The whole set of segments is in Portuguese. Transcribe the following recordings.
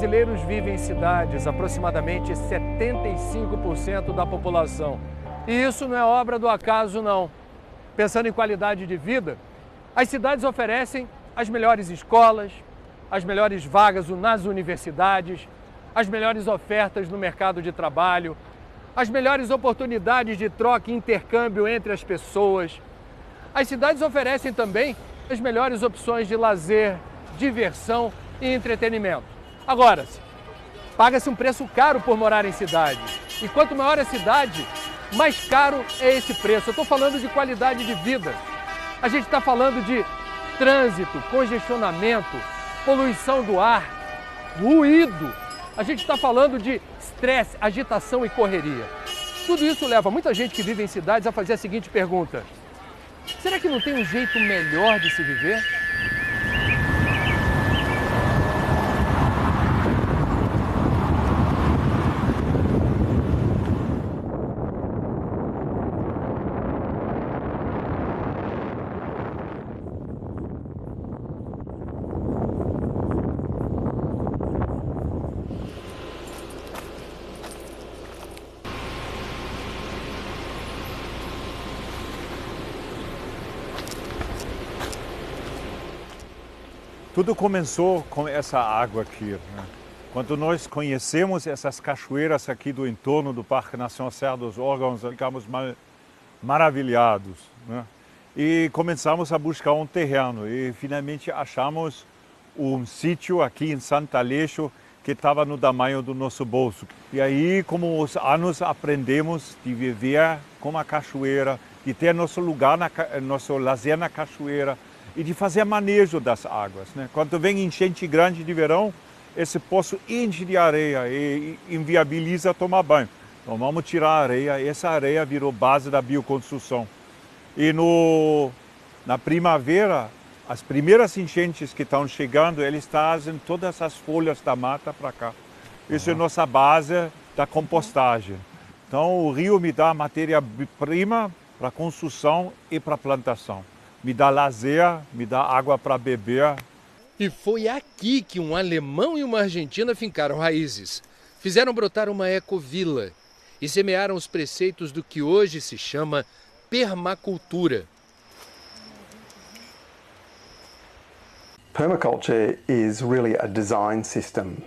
brasileiros vivem em cidades, aproximadamente 75% da população. E isso não é obra do acaso, não. Pensando em qualidade de vida, as cidades oferecem as melhores escolas, as melhores vagas nas universidades, as melhores ofertas no mercado de trabalho, as melhores oportunidades de troca e intercâmbio entre as pessoas. As cidades oferecem também as melhores opções de lazer, diversão e entretenimento. Agora, paga-se um preço caro por morar em cidade. E quanto maior a cidade, mais caro é esse preço. Eu estou falando de qualidade de vida. A gente está falando de trânsito, congestionamento, poluição do ar, ruído. A gente está falando de estresse, agitação e correria. Tudo isso leva muita gente que vive em cidades a fazer a seguinte pergunta: será que não tem um jeito melhor de se viver? Tudo começou com essa água aqui, né? Quando nós conhecemos essas cachoeiras aqui do entorno do Parque Nacional Serra dos Órgãos, ficamos maravilhados, né? E começamos a buscar um terreno e finalmente achamos um sítio aqui em Santo Aleixo que estava no tamanho do nosso bolso. E aí, com os anos, aprendemos de viver com a cachoeira, de ter nosso lugar, nosso lazer na cachoeira, e de fazer manejo das águas, né? Quando vem enchente grande de verão, esse poço enche de areia e inviabiliza tomar banho. Então vamos tirar a areia, essa areia virou base da bioconstrução. E na primavera, as primeiras enchentes que estão chegando, eles trazem todas as folhas da mata para cá. Isso é nossa base da compostagem. Então o rio me dá matéria-prima para construção e para plantação. Me dá lazer, me dá água para beber. E foi aqui que um alemão e uma argentina fincaram raízes. Fizeram brotar uma ecovila e semearam os preceitos do que hoje se chama permacultura. Permaculture is really a design system.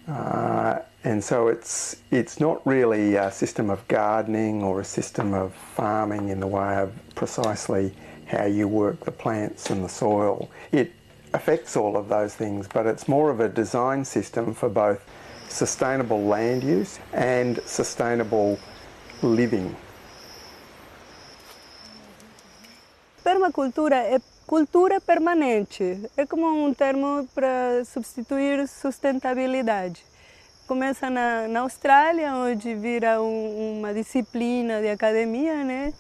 And so it's not really a system of gardening or a system of farming in the way of precisely how you work the plants and the soil. It affects all of those things, but it's more of a design system for both sustainable land use and sustainable living. Permacultura é cultura permanente. É como um termo para substituir sustentabilidade. Começa na Austrália, onde vira uma disciplina de academia, né?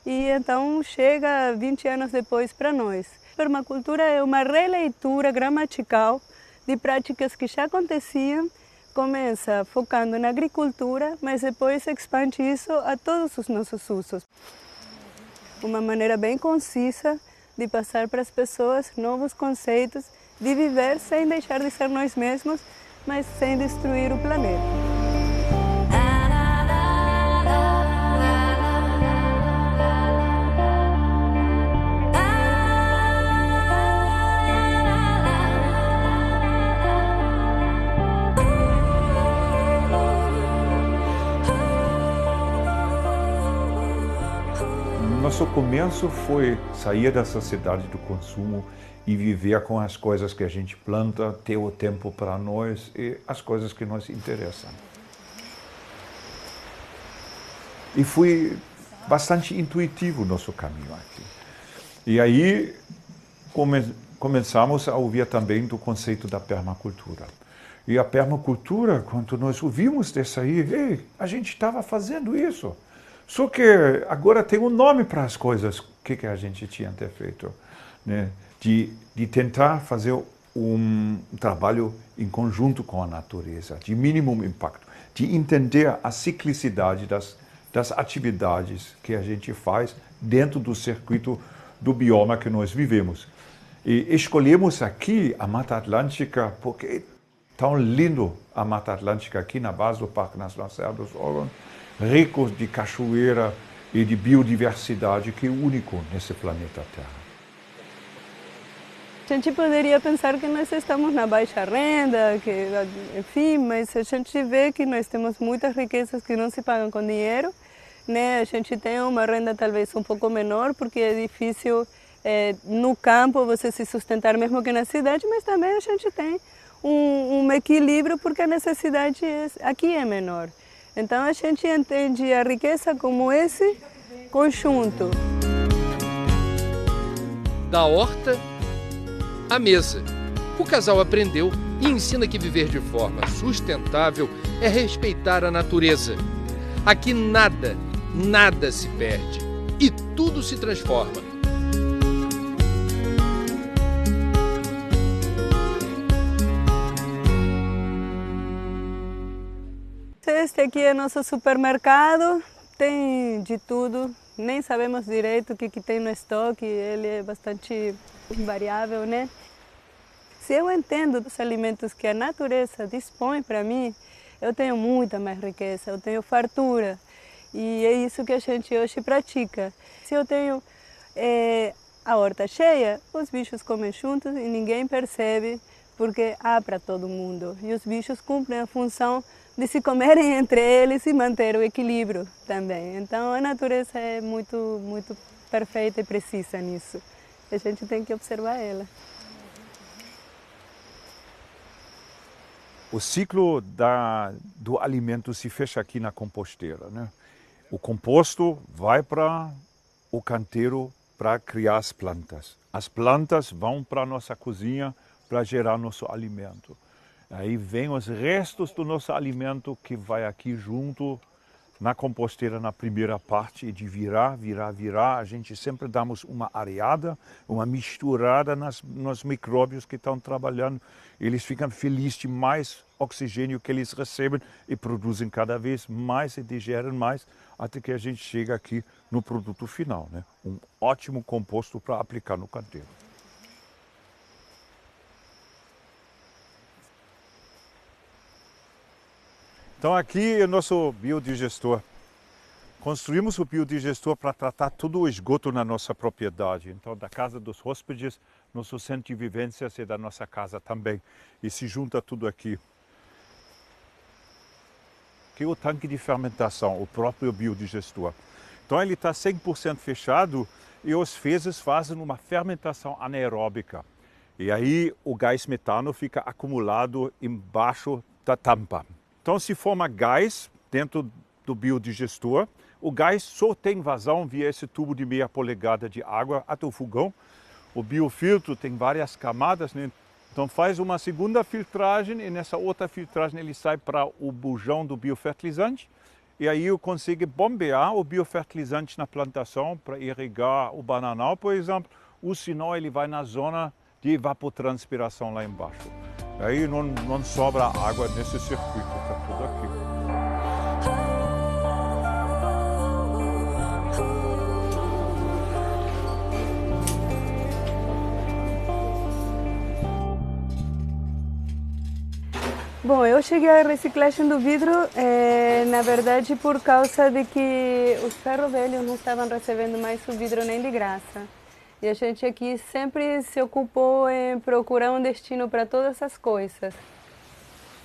E então chega 20 anos depois para nós. Permacultura é uma releitura gramatical de práticas que já aconteciam, começa focando na agricultura, mas depois expande isso a todos os nossos usos. Uma maneira bem concisa de passar para as pessoas novos conceitos de viver sem deixar de ser nós mesmos, mas sem destruir o planeta. Nosso começo foi sair da sociedade do consumo e viver com as coisas que a gente planta, ter o tempo para nós e as coisas que nos interessam. E foi bastante intuitivo o nosso caminho aqui. E aí começamos a ouvir também do conceito da permacultura. E a permacultura, quando nós ouvimos dessa aí, a gente estava fazendo isso. Só que agora tem um nome para as coisas que a gente tinha até feito, né? De tentar fazer um trabalho em conjunto com a natureza, de mínimo impacto, de entender a ciclicidade das atividades que a gente faz dentro do circuito do bioma que nós vivemos. E escolhemos aqui a Mata Atlântica porque Tão lindo a Mata Atlântica aqui na base do Parque Nacional Serra dos Órgãos, rico de cachoeira e de biodiversidade que é único nesse planeta Terra. A gente poderia pensar que nós estamos na baixa renda, que, enfim, mas a gente vê que nós temos muitas riquezas que não se pagam com dinheiro, né? A gente tem uma renda talvez um pouco menor, porque é difícil no campo você se sustentar mesmo que na cidade, mas também a gente tem um equilíbrio porque a necessidade aqui é menor. Então a gente entende a riqueza como esse conjunto. Da horta à mesa. O casal aprendeu e ensina que viver de forma sustentável é respeitar a natureza. Aqui nada se perde e tudo se transforma. Este aqui é nosso supermercado, tem de tudo, nem sabemos direito o que tem no estoque, ele é bastante variável, né? Se eu entendo dos alimentos que a natureza dispõe para mim, eu tenho muita mais riqueza, eu tenho fartura. E é isso que a gente hoje pratica. Se eu tenho a horta cheia, os bichos comem juntos e ninguém percebe, porque há para todo mundo. E os bichos cumprem a função de se comerem entre eles e manter o equilíbrio também. Então a natureza é muito perfeita e precisa nisso. A gente tem que observar ela. O ciclo do alimento se fecha aqui na composteira, né? O composto vai para o canteiro para criar as plantas. As plantas vão para a nossa cozinha para gerar nosso alimento. Aí vem os restos do nosso alimento que vai aqui junto na composteira na primeira parte e de virar, a gente sempre damos uma areada, uma misturada nos micróbios que estão trabalhando. Eles ficam felizes de mais oxigênio que eles recebem e produzem cada vez mais e digerem mais até que a gente chega aqui no produto final, né? Um ótimo composto para aplicar no canteiro. Então aqui é o nosso biodigestor. Construímos o biodigestor para tratar todo o esgoto na nossa propriedade. Então da casa dos hóspedes, nosso centro de vivências e da nossa casa também. E se junta tudo aqui. Aqui é o tanque de fermentação, o próprio biodigestor. Então ele está 100% fechado e os fezes fazem uma fermentação anaeróbica. E aí o gás metano fica acumulado embaixo da tampa. Então se forma gás dentro do biodigestor. O gás só tem vazão via esse tubo de meia polegada de água até o fogão. O biofiltro tem várias camadas, né? Então faz uma segunda filtragem e nessa outra filtragem ele sai para o bujão do biofertilizante. E aí eu consigo bombear o biofertilizante na plantação para irrigar o bananal, por exemplo. Ou senão ele vai na zona de evapotranspiração lá embaixo. Aí não sobra água nesse circuito, está tudo aqui. Bom, eu cheguei à reciclagem do vidro, na verdade, por causa de que os ferros velhos não estavam recebendo mais o vidro nem de graça. E a gente aqui sempre se ocupou em procurar um destino para todas essas coisas.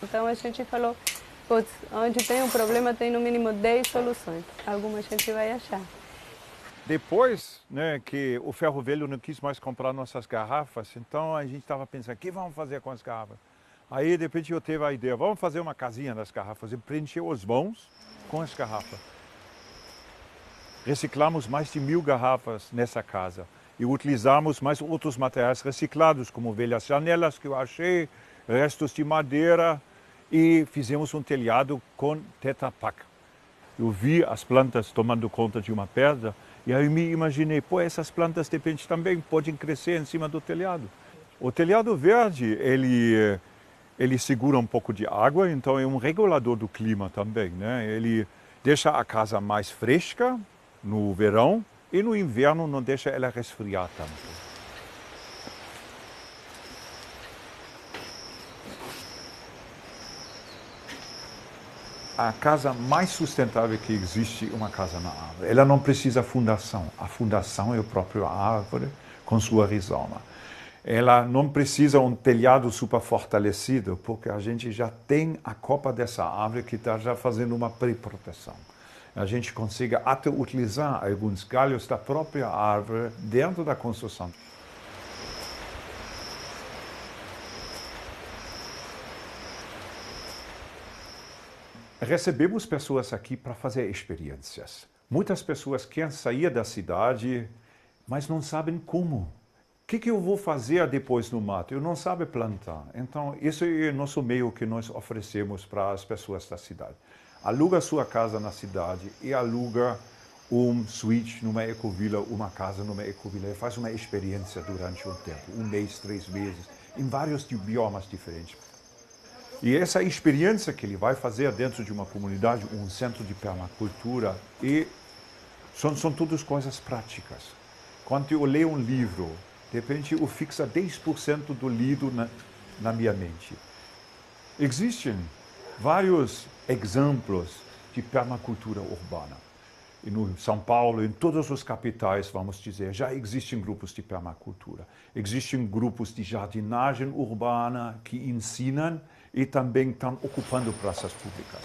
Então a gente falou, putz, onde tem um problema tem no mínimo 10 soluções. Alguma a gente vai achar. Depois, né, que o ferro velho não quis mais comprar nossas garrafas, então a gente estava pensando, o que vamos fazer com as garrafas? Aí, de repente, eu tive a ideia, vamos fazer uma casinha das garrafas e preencher os vãos com as garrafas. Reciclamos mais de 1000 garrafas nessa casa e utilizamos mais outros materiais reciclados, como velhas janelas que eu achei, restos de madeira e fizemos um telhado com Tetra Pak. Eu vi as plantas tomando conta de uma pedra e aí me imaginei, pô, essas plantas de repente também podem crescer em cima do telhado. O telhado verde, ele segura um pouco de água, então é um regulador do clima também, né? Ele deixa a casa mais fresca no verão e no inverno não deixa ela resfriar tanto. a casa mais sustentável que existe é uma casa na árvore. Ela não precisa fundação. A fundação é a própria árvore com sua rizoma. Ela não precisa um telhado super fortalecido, porque a gente já tem a copa dessa árvore que está já fazendo uma pré-proteção. A gente consegue até utilizar alguns galhos da própria árvore dentro da construção. Recebemos pessoas aqui para fazer experiências. Muitas pessoas querem sair da cidade, mas não sabem como. O que eu vou fazer depois no mato? Eu não sabe plantar. Então, isso é o nosso meio que nós oferecemos para as pessoas da cidade. Aluga sua casa na cidade e aluga um suíte numa ecovila, uma casa numa ecovila. E faz uma experiência durante um tempo, 1 mês, 3 meses, em vários biomas diferentes. E essa experiência que ele vai fazer dentro de uma comunidade, um centro de permacultura, são todas coisas práticas. Quando eu leio um livro, de repente eu fixo 10% do lido na minha mente. Existem vários exemplos de permacultura urbana. E no São Paulo, em todas as capitais, vamos dizer, já existem grupos de permacultura. Existem grupos de jardinagem urbana que ensinam e também estão ocupando praças públicas.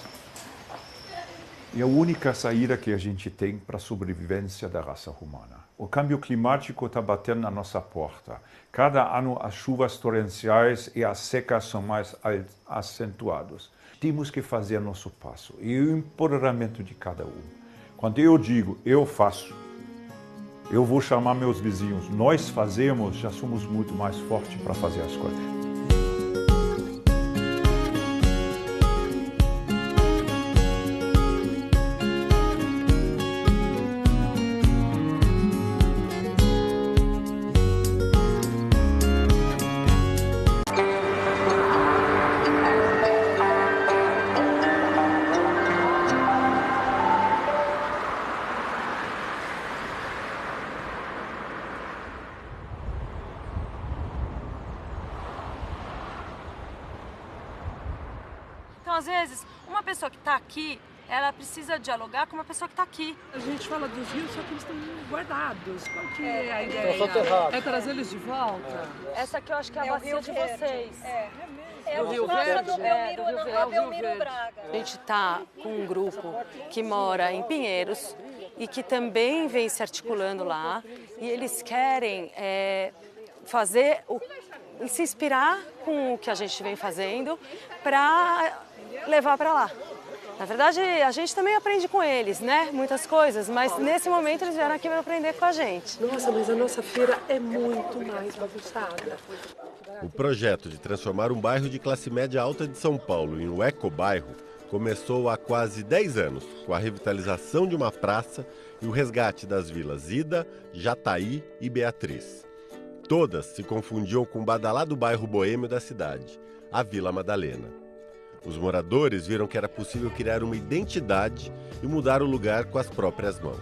E a única saída que a gente tem para a sobrevivência da raça humana. O câmbio climático está batendo na nossa porta. Cada ano as chuvas torrenciais e as secas são mais acentuadas. Temos que fazer nosso passo e o empoderamento de cada um. Quando eu digo, eu faço, eu vou chamar meus vizinhos, nós fazemos, já somos muito mais fortes para fazer as coisas. Então, às vezes, uma pessoa que está aqui, ela precisa dialogar com uma pessoa que está aqui. A gente fala dos rios, só que eles estão guardados. Qual que é a ideia? É trazer eles de volta? Essa aqui eu acho que é a bacia de vocês. Do Rio Verde? Do Belmiro Braga. A gente está com um grupo que mora em Pinheiros e que também vem se articulando lá. E eles querem fazer e se inspirar com o que a gente vem fazendo para levar para lá. Na verdade, a gente também aprende com eles, né? Muitas coisas, mas nesse momento eles vieram aqui para aprender com a gente. Nossa, mas a nossa feira é muito mais bagunçada. O projeto de transformar um bairro de classe média alta de São Paulo em um ecobairro começou há quase 10 anos, com a revitalização de uma praça e o resgate das vilas Ida, Jataí e Beatriz. Todas se confundiam com o badalado bairro boêmio da cidade, a Vila Madalena. Os moradores viram que era possível criar uma identidade e mudar o lugar com as próprias mãos.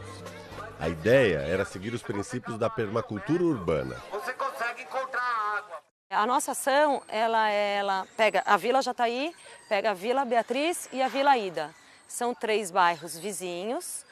A ideia era seguir os princípios da permacultura urbana. Você consegue encontrar água. A nossa ação, ela pega a Vila Jataí, pega a Vila Beatriz e a Vila Ida. São 3 bairros vizinhos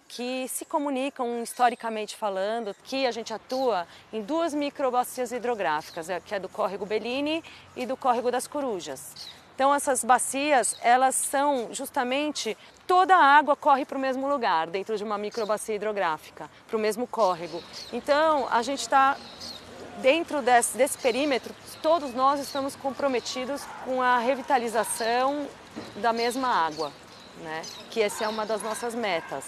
que se comunicam historicamente falando, que a gente atua em 2 microbacias hidrográficas, que é do Córrego Bellini e do Córrego das Corujas. Então essas bacias, elas são justamente, toda a água corre para o mesmo lugar, dentro de uma microbacia hidrográfica, para o mesmo córrego. Então a gente está, dentro desse perímetro, todos nós estamos comprometidos com a revitalização da mesma água, né? Que essa é uma das nossas metas.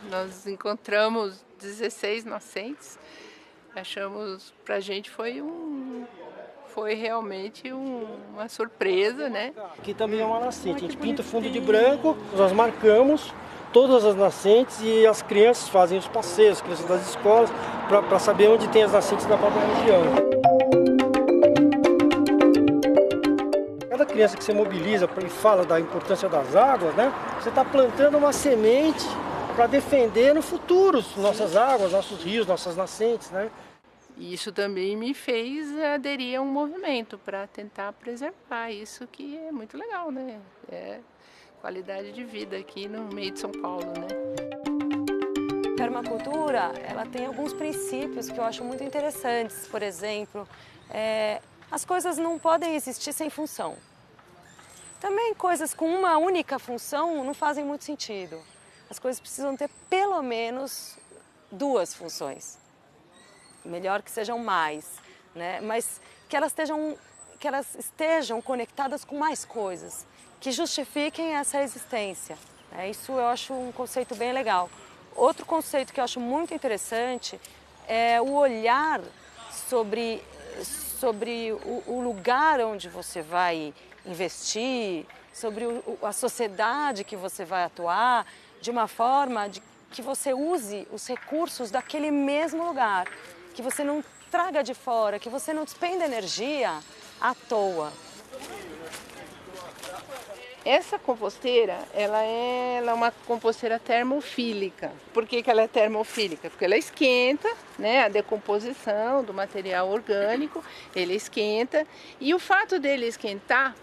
Nós encontramos 16 nascentes, achamos, pra gente foi realmente uma surpresa, né? Aqui também é uma nascente, a gente pinta o fundo de branco, nós marcamos todas as nascentes e as crianças fazem os passeios, as crianças das escolas, para saber onde tem as nascentes da própria região. Cada criança que você mobiliza e fala da importância das águas, né? Você está plantando uma semente para defender no futuro nossas águas, nossos rios, nossas nascentes, né? E isso também me fez aderir a um movimento para tentar preservar isso, que é muito legal, né? É qualidade de vida aqui no meio de São Paulo, né? A permacultura, ela tem alguns princípios que eu acho muito interessantes. Por exemplo, as coisas não podem existir sem função. Também coisas com uma única função não fazem muito sentido. As coisas precisam ter pelo menos 2 funções. Melhor que sejam mais, né? Mas que elas estejam conectadas com mais coisas, que justifiquem essa existência. Isso eu acho um conceito bem legal. Outro conceito que eu acho muito interessante é o olhar sobre o lugar onde você vai investir, sobre a sociedade que você vai atuar, de uma forma que você use os recursos daquele mesmo lugar, que você não traga de fora, que você não despenda energia à toa. Essa composteira, ela é uma composteira termofílica. Por que ela é termofílica? Porque ela esquenta, né, a decomposição do material orgânico, ele esquenta. E o fato dele esquentar,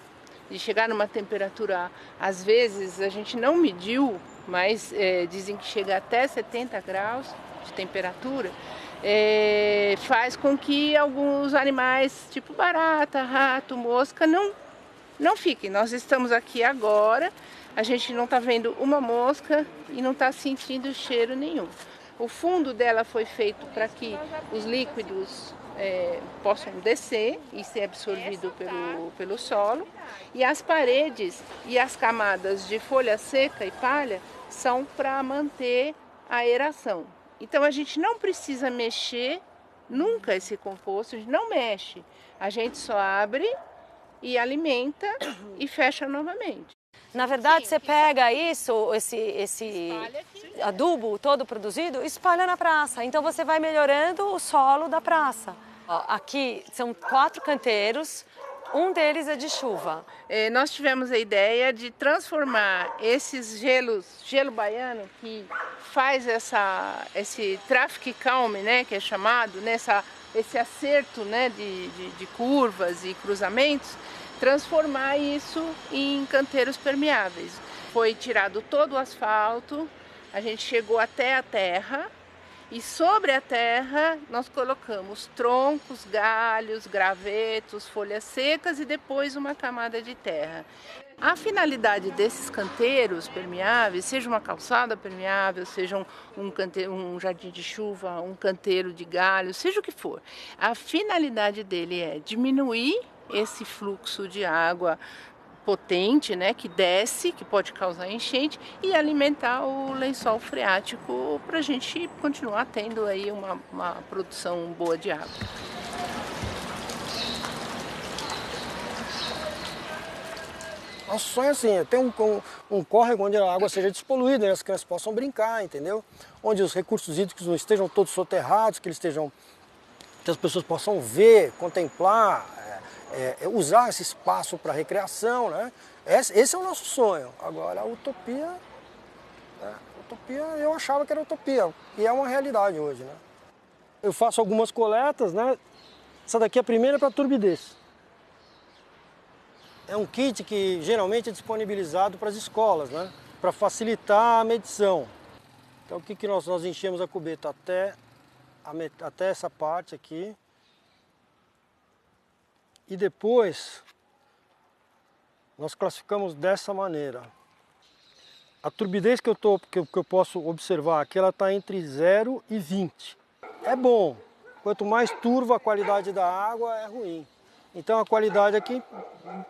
de chegar numa temperatura, às vezes a gente não mediu, mas dizem que chega até 70 graus de temperatura, faz com que alguns animais, tipo barata, rato, mosca, não fiquem. Nós estamos aqui agora, a gente não está vendo uma mosca e não está sentindo cheiro nenhum. O fundo dela foi feito para que os líquidos possam descer e ser absorvido pelo solo. E as paredes e as camadas de folha seca e palha são para manter a aeração. Então a gente não precisa mexer nunca esse composto, a gente não mexe. A gente só abre e alimenta e fecha novamente. Na verdade, você pega esse adubo todo produzido e espalha na praça. Então você vai melhorando o solo da praça. Aqui são 4 canteiros, um deles é de chuva. Nós tivemos a ideia de transformar esses gelo baiano, que faz esse traffic calm, né, que é chamado, esse acerto, né, de curvas e cruzamentos, transformar isso em canteiros permeáveis. Foi tirado todo o asfalto, a gente chegou até a terra e sobre a terra nós colocamos troncos, galhos, gravetos, folhas secas e depois uma camada de terra. A finalidade desses canteiros permeáveis, seja uma calçada permeável, seja um jardim de chuva, um canteiro de galho, seja o que for, a finalidade dele é diminuir esse fluxo de água potente, né, que desce, que pode causar enchente, e alimentar o lençol freático para a gente continuar tendo aí uma produção boa de água. Nosso sonho é assim, é ter um córrego onde a água seja despoluída, e as crianças possam brincar, entendeu? Onde os recursos hídricos não estejam todos soterrados, que as pessoas possam ver, contemplar, usar esse espaço para recreação, né? Esse é o nosso sonho. Agora, a utopia eu achava que era utopia, e é uma realidade hoje, né? Eu faço algumas coletas, né? Essa daqui é a primeira para turbidez. É um kit que geralmente é disponibilizado para as escolas, né? Para facilitar a medição. Então o que nós enchemos a cubeta até essa parte aqui. E depois nós classificamos dessa maneira. A turbidez que eu posso observar aqui, ela está entre 0 e 20. É bom. Quanto mais turva a qualidade da água, é ruim. Então a qualidade aqui,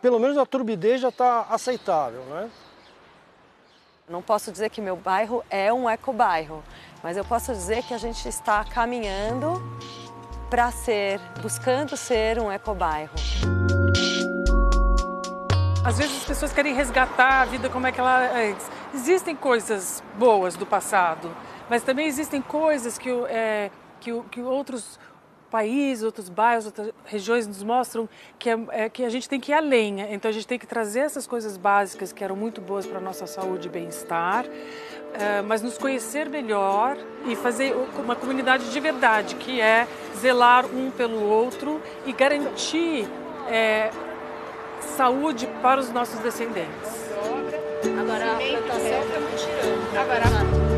pelo menos a turbidez já está aceitável, né? Não posso dizer que meu bairro é um ecobairro, mas eu posso dizer que a gente está caminhando buscando ser um ecobairro. Às vezes as pessoas querem resgatar a vida como é que ela é. Existem coisas boas do passado, mas também existem coisas que outros país, outros bairros, outras regiões nos mostram que a gente tem que ir além. Então a gente tem que trazer essas coisas básicas que eram muito boas para a nossa saúde e bem-estar, mas nos conhecer melhor e fazer uma comunidade de verdade, que é zelar um pelo outro e garantir saúde para os nossos descendentes. Agora a plantação estamos tirando.